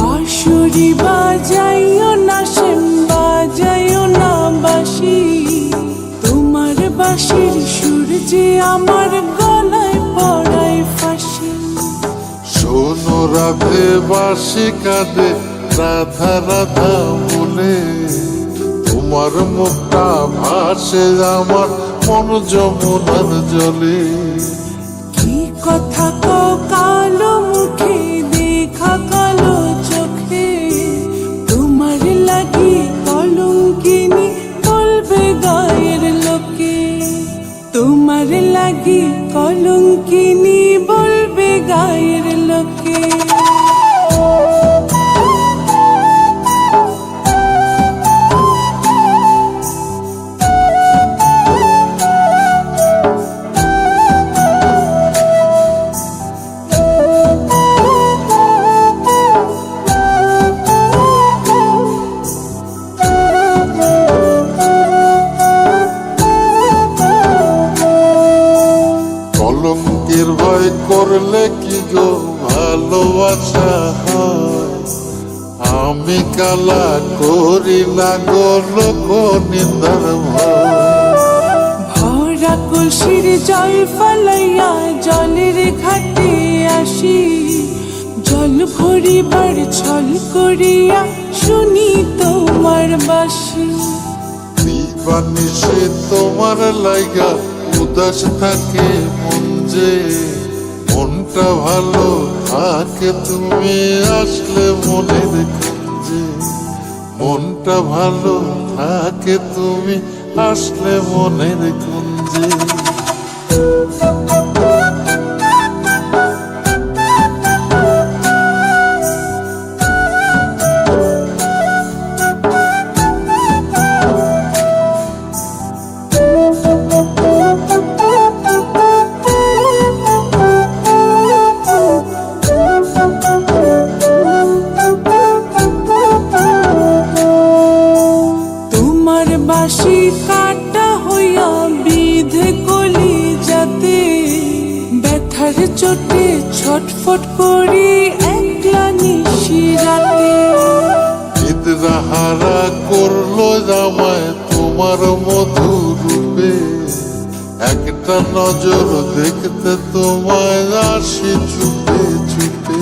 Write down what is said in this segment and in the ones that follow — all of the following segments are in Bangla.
বাঁশুরি বাজাইও না শ্যাম, বাজাইও না বাঁশি। তোমার বাঁশির সুর যে আমার গলায় পড়ায় ফাঁসি। শোনো রাধে বাঁশি কাঁদে রাধা রাধা বলে, তোমার মুখটা ভাসে আমার মন যমুনার জলে। কি কথা কও কালো মুখে, দেখা কালো চোখে। তোমার লাগি কলঙ্কিনী বলবে গায়ের লোকে। তোমার লাগি কলঙ্কিনী বলবে গায়ের লোকে। কলঙ্কের ভয় করলে কি গো ভালোবাসা হয়? আমি কালা করি না গো লোক নিন্দার ভয়। ভরা কলসির জল ফলাইয়া জলের ঘাটে আসি। জল ভরিবার ছল করিয়া শুনি তোমার বাঁশি। দিবানিশে তোমার লাইগা উদাস থাকে মন যে, মনটা ভালো থাকে তুমি আসলে মনের কুঞ্জে। মনটা ভালো থাকে তুমি আসলে মনের কুঞ্জে। তোমার বাঁশি কাটা হইয়া বিধে কলি যাতে। ব্যথার চোটে ছটফট করি একলা নিশি রাতে। নিদ্রাহারা করলো জামায় তোমার মধুর রূপে, একটা নজর দেখতে তোমায় আসি চুপে চুপে।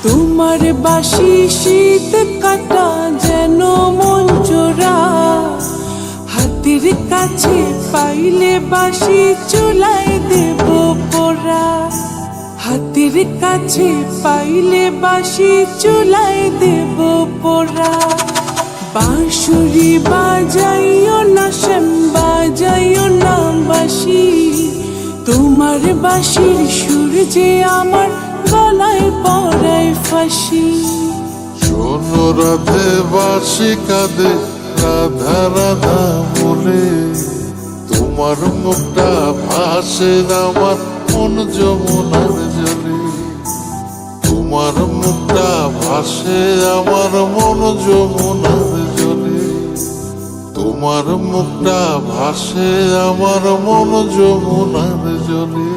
তোমার বাঁশি শীত কাটা যেন মন চোরা। হাতের কাছে পাইলে বাঁশি চুলায় দেব পোড়া। হাতের কাছে পাইলে বাঁশি চুলায় দেব পোড়া। বাঁশুরি বাজাইও না শ্যাম, বাজাইও না বাঁশি। তোমার বাঁশির সুর যে আমার গলায় পড়ায় ফাঁসি। শোনো রাধে বাঁশি কাঁদে রাধা রাধা বলে, তোমার মুখটা ভাসে আমার মন যমুনার জলে। তোমার মুখটা ভাসে আমার মন যমুনার জলে। তোমার মুখটা ভাসে আমার মন যমুনার জলে।